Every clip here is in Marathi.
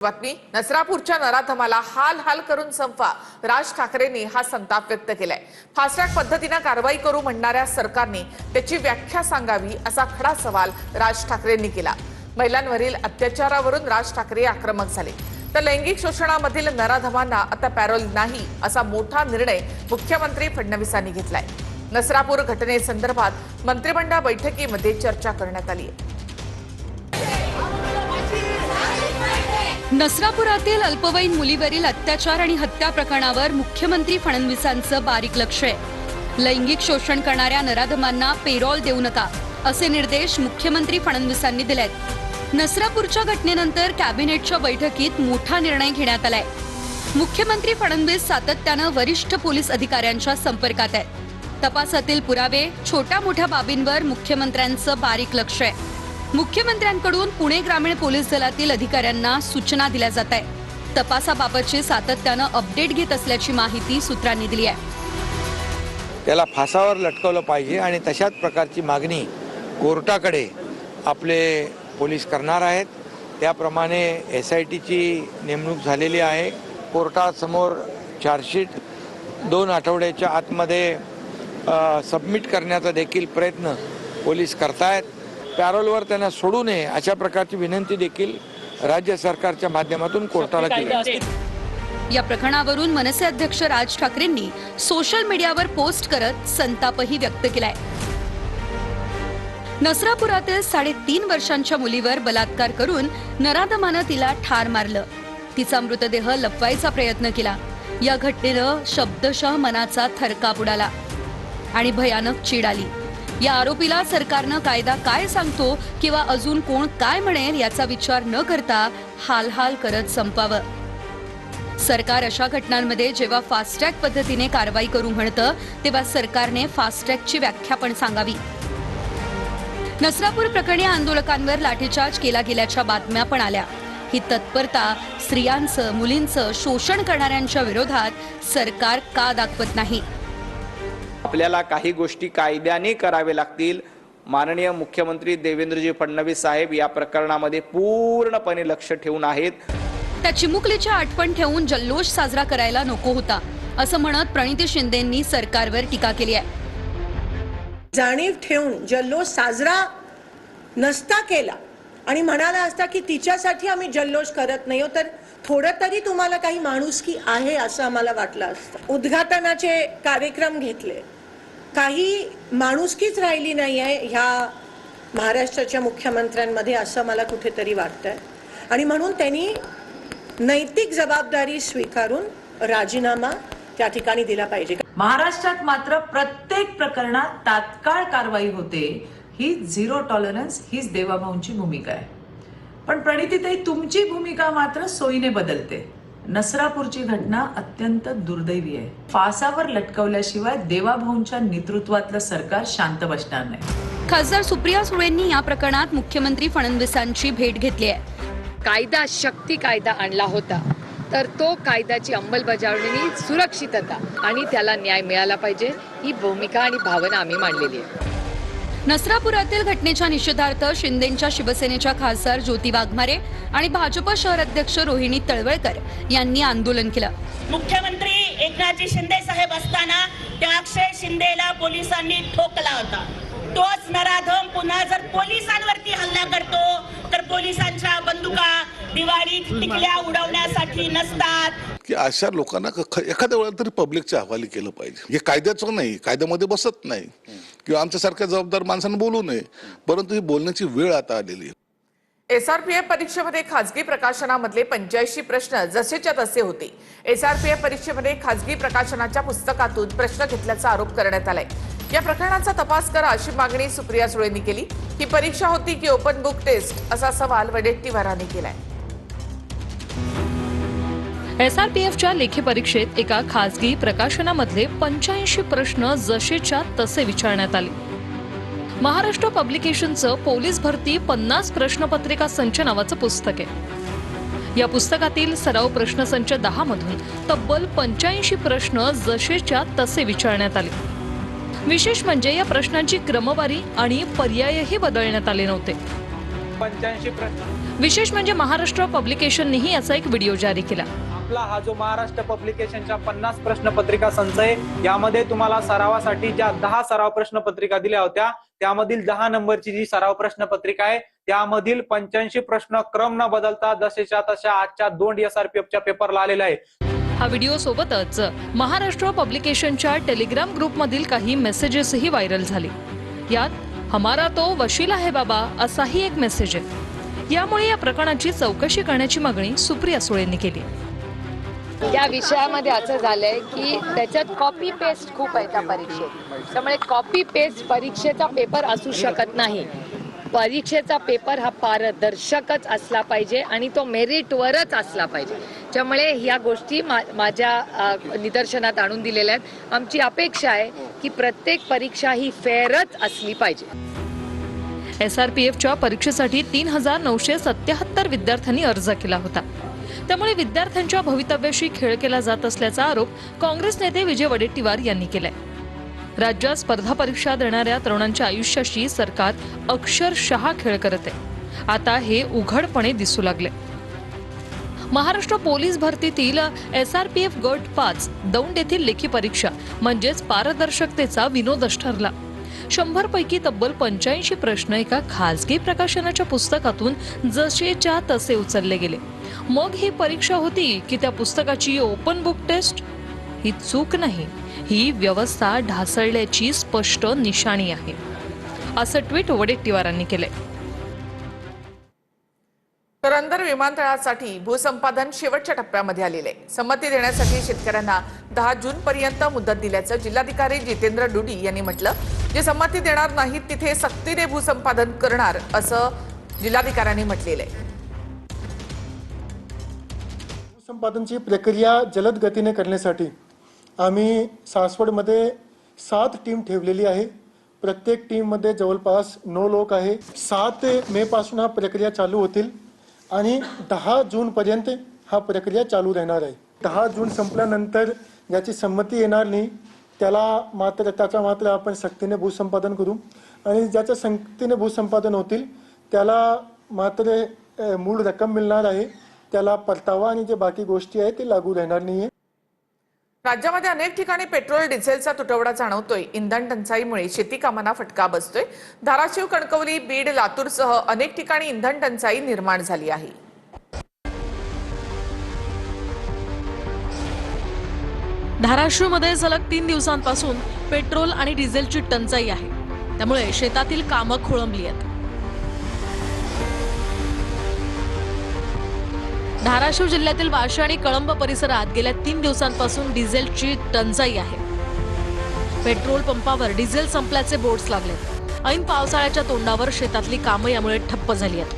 बातमी नसरापूरच्या नराधमाला हाल हाल करून संपवा, राज ठाकरेंनी हा संताप व्यक्त केलाय। फास्ट्रॅग पद्धतीने कारवाई करू म्हणणाऱ्या सरकारने त्याची व्याख्या सांगावी असा खडा सवाल राज ठाकरेंनी केला। महिलांवरील अत्याचारावरून राज ठाकरे आक्रमक झाले, तर लैंगिक शोषणामधील नराधमांना आता पॅरोल नाही असा मोठा निर्णय मुख्यमंत्री फडणवीसांनी घेतलाय। नसरापूर घटनेसंदर्भात मंत्रिमंडळ बैठकीमध्ये चर्चा करण्यात आली आहे। नसरापुरातील अल्पवयीन मुलीवरील अत्याचार आणि हत्या प्रकरणावर मुख्यमंत्री फडणवीसांचं बारीक लक्ष आहे। लैंगिक शोषण करणाऱ्या नराधमांना पेरोल देऊ नका असे निर्देश मुख्यमंत्री फडणवीसांनी दिलेत। नसरापूरच्या घटनेनंतर कॅबिनेटच्या बैठकीत मोठा निर्णय घेण्यात आलाय। मुख्यमंत्री फडणवीस सातत्याने वरिष्ठ पोलीस अधिकाऱ्यांच्या संपर्कात आहेत। तपासातील पुरावे, छोट्या मोठ्या बाबींवर मुख्यमंत्र्यांचं बारीक लक्ष आहे। मुख्यमंत्र्यांकडून पुणे ग्रामीण पोलीस दलातील अधिकाऱ्यांना सूचना दिल्या जात आहे। तपासाबाबतचे सातत्याने अपडेट घेत असल्याची माहिती सूत्रांनी दिली आहे। त्याला फासावर लटकवलं पाहिजे आणि तशाच प्रकारची मागणी कोर्टाकडे आपले पोलीस करणार आहेत। त्याप्रमाणे SITची नेमणूक झालेली आहे। कोर्टासमोर चार्जशीट 2 आठवड्याच्या आतमध्ये सबमिट करण्याचा देखील प्रयत्न पोलीस करतायत। पॅरोलवर त्यांना सोडू नये अशा प्रकारची विनंती देखील राज्य सरकारच्या माध्यमातून कोर्टाला केली। या प्रकरणावरून मनसे अध्यक्ष राज ठाकरेंनी सोशल मीडियावर पोस्ट करत संतापही व्यक्त केलाय। नसरापुरातील 3.5 वर्षांच्या मुलीवर बलात्कार करून नराधमानं तिला ठार मारलं। तिचा मृतदेह लपवायचा प्रयत्न केला। या घटनेनं शब्दशः मनाचा थरकाप उडाला आणि भयानक चीड आली। या आरोपीला सरकारनं कायदा काय सांगतो किंवा अजून कोण काय म्हणेल याचा विचार न करता हाल हाल करत संपावं। सरकार अशा घटनांमध्ये जेव्हा फास्ट्रॅग पद्धतीने कारवाई करू म्हणतं तेव्हा सरकारने फास्ट्रॅगची व्याख्या पण सांगावी। नसरापूर प्रकरणी आंदोलकांवर लाठीचार्ज केला गेल्याच्या बातम्या पण आल्या। ही तत्परता स्त्रियांचं, मुलींचं शोषण करणाऱ्यांच्या विरोधात सरकार का दाखवत नाही? आपल्याला काही गोष्टी कायद्याने करावे लागतील। माननीय मुख्यमंत्री देवेंद्रजी फडणवीस साहेब या प्रकरणामध्ये पूर्णपणे लक्ष ठेवून आहेत। त्या चिमुकलीची आठवण ठेवून जल्लोष साजरा करायला नको होता असं म्हणत प्रणिती शिंदेंनी सरकारवर टीका केली आहे। जाणीव ठेवून जल्लोष साजरा नसता केला आणि म्हणाला असता की तिच्यासाठी आम्ही जल्लोष करत नाही, तर थोडं तरी तुम्हाला काही माणुसकी आहे असं आम्हाला वाटलं असतं। उद्घाटनाचे कार्यक्रम घेतले, काही माणुसकीच राहिली नाही आहे ह्या महाराष्ट्राच्या मुख्यमंत्र्यांमध्ये असं मला कुठेतरी वाटतंय आणि म्हणून त्यांनी नैतिक जबाबदारी स्वीकारून राजीनामा त्या ठिकाणी दिला पाहिजे। महाराष्ट्रात मात्र प्रत्येक प्रकरणात तात्काळ कारवाई होते, ही झिरो टॉलरन्स हीच देवाभाऊंची भूमिका आहे। पण प्रणितीताई, तुमची भूमिका मात्र सोयीने बदलते। नसरापूरची घटना अत्यंत दुर्दैवी आहे। फासावर लटकवल्याशिवाय देवाभाऊंच्या नेतृत्वातलं सरकार शांत बसणार नाही। खासदार सुप्रिया सुळेंनी या प्रकरणात मुख्यमंत्री फडणवीसांची भेट घेतली आहे। कायदा शक्ती कायदा आणला होता, तर तो कायद्याची अंमलबजावणी, सुरक्षितता आणि त्याला न्याय मिळाला पाहिजे ही भूमिका आणि भावना आम्ही मांडलेली आहे। नसरापुरातील घटनेच्या निषेधार्थ शिंदेच्या शिवसेनेच्या खासदार ज्योती वाघमारे आणि भाजप शहर अध्यक्ष रोहिणी तळवळकर यांनी आंदोलन केलं। मुख्यमंत्री एकनाथजी शिंदे साहेब असताना त्या अक्षय शिंदेला पोलिसांनी ठोकला होता। तोच नराधम पुन्हा जर पोलिसांवरती हल्ला करतो तर पोलिसांच्या बंदुका दिवाळीत टिकल्या उडवण्यासाठी नसतात की अशा लोकांना एखाद्या वेळेला तरी पब्लिकच्या हवाली केलं पाहिजे। हे कायद्याचं नाही, कायद्यामध्ये बसत नाही किंवा आमच्यासारख्या जबाबदार माणसांना बोलू नये, परंतु ही बोलण्याची वेळ आता आलेली आहे। SRPF परीक्षेमध्ये खासगी प्रकाशनामधले 85 प्रश्न जसेच्या तसे होते। SRPF परीक्षेमध्ये खासगी प्रकाशनाच्या पुस्तकातून प्रश्न घेतल्याचा आरोप करण्यात आलाय। या प्रकरणाचा तपास करा अशी मागणी सुप्रिया सुळेंनी केली। ही परीक्षा होती की ओपन बुक टेस्ट असा सवाल वडेट्टीवारांनी केलाय। SRPFच्या लेखी परीक्षेत एका खासगी प्रकाशनामधले 85 प्रश्न जसेच्या तसे विचारण्यात आले। महाराष्ट्र पब्लिकेशनचं पोलीस भरती 50 प्रश्नपत्रिका संच नावाचं पुस्तक आहे। या पुस्तकातील सराव प्रश्नसंच 10 मधून तब्बल 85 प्रश्न जसेच्या तसे विचारण्यात आले। विशेष म्हणजे या प्रश्नांची क्रमवारी आणि पर्यायही बदलण्यात आले नव्हते। 85 प्रश्न विशेष म्हणजे महाराष्ट्र पब्लिकेशननेही याचा एक व्हिडिओ जारी केला. आपला हा जो महाराष्ट्र पब्लिकेशनच्या 50 प्रश्नपत्रिका संच आहे, यामध्ये तुम्हाला सरावासाठी ज्या 10 सराव प्रश्नपत्रिका दिल्या होत्या, त्यामधील 10 नंबरची जी सराव प्रश्नपत्रिका आहे, त्यामधील 85 प्रश्न क्रम न बदलता जसेच्या तशा आजच्या 2 SRPFच्या पेपरला आलेला आहे. हा व्हिडिओ सोबतच महाराष्ट्र पब्लिकेशनच्या टेलिग्राम ग्रुपमधील काही मेसेजेसही व्हायरल झाले. यात हमारा तो वशिला है बाबा असाही एक मेसेज आहे. यामुळे या प्रकरणाची चौकशी करण्याची मागणी सुप्रिया सुळेंनी केली. त्या विषयामध्ये असं झालंय की त्याच्यात कॉपी पेस्ट खूप आहे त्या परीक्षेत. त्यामुळे कॉपी पेस्ट परीक्षेचा पेपर असू शकत नाही. परीक्षेचा पेपर हा पारदर्शकच असला पाहिजे आणि तो मेरिटवरच असला पाहिजे. त्यामुळे ह्या गोष्टी माझ्या निदर्शनात आणून दिलेल्या आहेत. आमची अपेक्षा आहे की प्रत्येक परीक्षा ही फेअरच असली पाहिजे. SRPFच्या परीक्षेसाठी 3,977 विद्यार्थ्यांनी अर्ज केला होता. त्यामुळे विद्यार्थ्यांच्या भवितव्याशी खेळ केला जात असल्याचा आरोप काँग्रेस नेते विजय वडेट्टीवार यांनी केलाय. राज्यात स्पर्धा परीक्षा देणाऱ्या तरुणांच्या आयुष्याशी सरकार अक्षरशः खेळ करत आहे. आता हे उघडपणे दिसू लागले. महाराष्ट्र पोलीस भरतीतील SRPF गट 5 दौंड येथील लेखी परीक्षा म्हणजेच पारदर्शकतेचा विनोदच ठरला. 100 पैकी तब्बल 85 प्रश्न एका खासगी प्रकाशनाच्या पुस्तकातून जसेच्या तसे उचलले गेले. मग ही परीक्षा होती की त्या पुस्तकाची ओपन बुक टेस्ट? ही चूक नाही, ही व्यवस्था ढासळल्याची स्पष्ट निशाणी आहे, असं ट्विट वडेट्टीवारांनी केलंय. पुरंदर विमानतळासाठी भूसंपादन शेवटच्या टप्प्यामध्ये आलेले. संमती देण्यासाठी शेतकऱ्यांना 10 जून पर्यंत मुदत दिल्याचं जिल्हाधिकारी जितेंद्र डुडी यांनी म्हटलं. जे संमती देणार नाहीत तिथे सक्तीने भूसंपादन करणार असं जिल्हाधिकाऱ्यांनी म्हटलेलं आहे. भूसंपादनची प्रक्रिया जलद गतीने करण्यासाठी आम्ही सासवडमध्ये 7 टीम ठेवलेली आहे. प्रत्येक टीममध्ये जवळपास 9 लोक आहे. 7 मे पासून हा प्रक्रिया चालू होतील आणि 10 जूनपर्यंत हा प्रक्रिया चालू राहणार आहे. 10 जून संपल्यानंतर ज्याची संमती येणार नाही त्याचा मात्र आपण सक्तीने भूसंपादन करू आणि ज्याच्या सक्तीने भूसंपादन होतील त्याला मात्र मूळ रक्कम मिळणार आहे. त्याला परतावा आणि जे बाकी गोष्टी आहेत ते लागू राहणार नाहीये. राज्यामध्ये अनेक ठिकाणी पेट्रोल डिझेलचा तुटवडा जाणवतोय. इंधन टंचाईमुळे शेती कामांना फटका बसतोय. धाराशिव, कणकवली, बीड, लातूरसह अनेक ठिकाणी इंधन टंचाई निर्माण झाली आहे. धाराशिवमध्ये सलग 3 दिवसांपासून पेट्रोल आणि डिझेलची टंचाई आहे. त्यामुळे शेतातील कामं खोळंबली आहेत. धाराशिव जिल्ह्यातील वाशी आणि कळंब परिसरात गेल्या 3 दिवसांपासून डिझेलची टंचाई आहे. पेट्रोल पंपावर डिझेल संपल्याचे बोर्ड्स लागले. ऐन पावसाळ्याच्या तोंडावर शेतातली कामं यामुळे ठप्प झाली आहेत.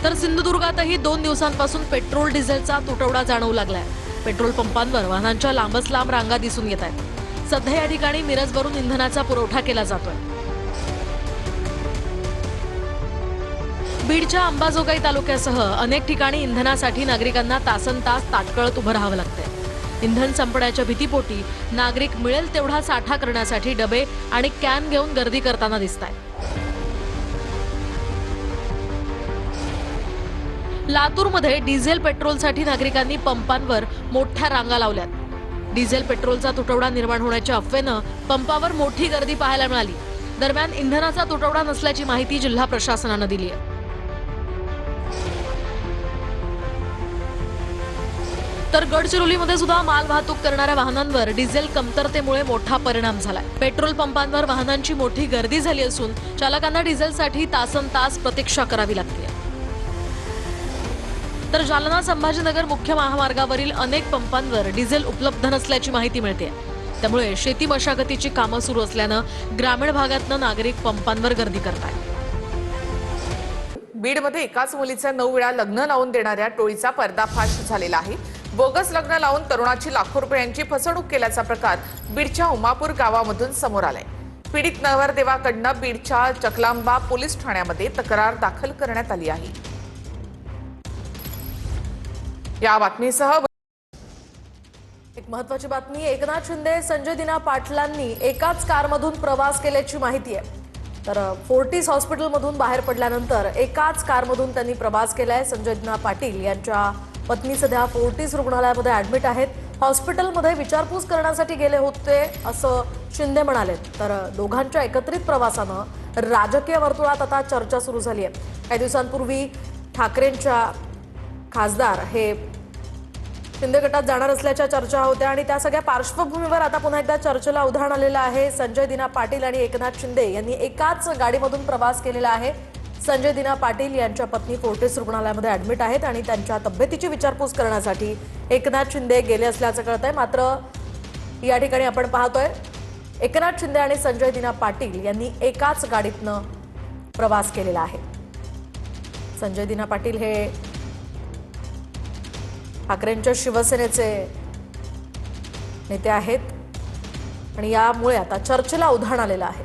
तर सिंधुदुर्गातही 2 दिवसांपासून पेट्रोल डिझेलचा तुटवडा जाणवू लागलाय. पेट्रोल पंपांवर वाहनांच्या लांबच लांब रांगा दिसून येत आहेत. सध्या या ठिकाणी मिरजवरून इंधनाचा पुरवठा केला जातोय. बीडच्या अंबाजोगाई तालुक्यासह अनेक ठिकाणी इंधनासाठी नागरिकांना तासनतास ताटकळत उभं राहावं लागतंय. इंधन संपण्याच्या भीतीपोटी नागरिक मिळेल तेवढा साठा करण्यासाठी डबे आणि कॅन घेऊन गर्दी करताना दिसतायत. लातूरमध्ये डिझेल पेट्रोलसाठी नागरिकांनी पंपांवर मोठ्या रांगा लावल्यात. डिझेल पेट्रोलचा तुटवडा निर्माण होण्याच्या अफवेनं पंपावर मोठी गर्दी पाहायला मिळाली. दरम्यान इंधनाचा तुटवडा नसल्याची माहिती जिल्हा प्रशासनानं दिली आहे. तर गडचिरोलीमध्ये सुद्धा माल वाहतूक करणाऱ्या वाहनांवर डिझेल कमतरतेमुळे मोठा परिणाम झालाय. पेट्रोल पंपांवर वाहनांची मोठी गर्दी झाली असून चालकांना डिझेलसाठी तासनतास प्रतीक्षा करावी लागते. तर जालना संभाजीनगर मुख्य महामार्गावरील अनेक पंपांवर डिझेल उपलब्ध नसल्याची माहिती मिळते. त्यामुळे शेती मशागतीची कामं सुरू असल्यानं ग्रामीण भागातनं नागरिक पंपांवर गर्दी करतायत. बीडमध्ये एकाच मुलीचं 9 वेळा लग्न लावून देणाऱ्या टोळीचा पर्दाफाश झालेला आहे. बोगस लग्न लावून तरुणाची लाखो रुपयांची फसवणूक केल्याचा प्रकार बीडच्या उमापूर गावामधून समोर आलाय. पीडित नवरदेवाकडनं बीडच्या चकलांबा पोलीस ठाण्यामध्ये तक्रार दाखल करण्यात आली आहे. या बातमीसह एक महत्त्वाची बातमी. एकनाथ शिंदे, संजय दिना पाटलांनी एकाच कारमधून प्रवास केल्याची माहिती आहे. तर फोर्टिस हॉस्पिटलमधून बाहेर पडल्यानंतर एकाच कारमधून त्यांनी प्रवास केलाय. संजय दिना पाटील यांच्या पत्नी सध्या फोर्टिस रुग्णालयामध्ये ऍडमिट आहेत. हॉस्पिटलमध्ये विचारपूस करण्यासाठी गेले होते असं शिंदे म्हणाले. तर दोघांच्या एकत्रित प्रवासानं राजकीय वर्तुळात आता चर्चा सुरू झाली आहे. काही दिवसांपूर्वी ठाकरेंच्या खासदार हे शिंदे गटात जाणार असल्याच्या चर्चा होत्या आणि त्या सगळ्या पार्श्वभूमीवर आता पुन्हा एकदा चर्चेला उधाण आलेलं आहे. संजय दिना पाटील आणि एकनाथ शिंदे यांनी एकाच गाडीमधून प्रवास केलेला आहे. संजय दिना पाटील यांच्या पत्नी फोर्टिस रुग्णालयामध्ये ऍडमिट आहेत आणि त्यांच्या तब्येतीची विचारपूस करण्यासाठी एकनाथ शिंदे गेले असल्याचं कळतंय. मात्र या ठिकाणी आपण पाहतोय एकनाथ शिंदे आणि संजय दिना पाटील यांनी एकाच गाडीतनं प्रवास केलेला आहे. संजय दिना पाटील हे ठाकरेंच्या शिवसेनेचे नेते आहेत आणि यामुळे आता चर्चेला उधाण आलेलं आहे.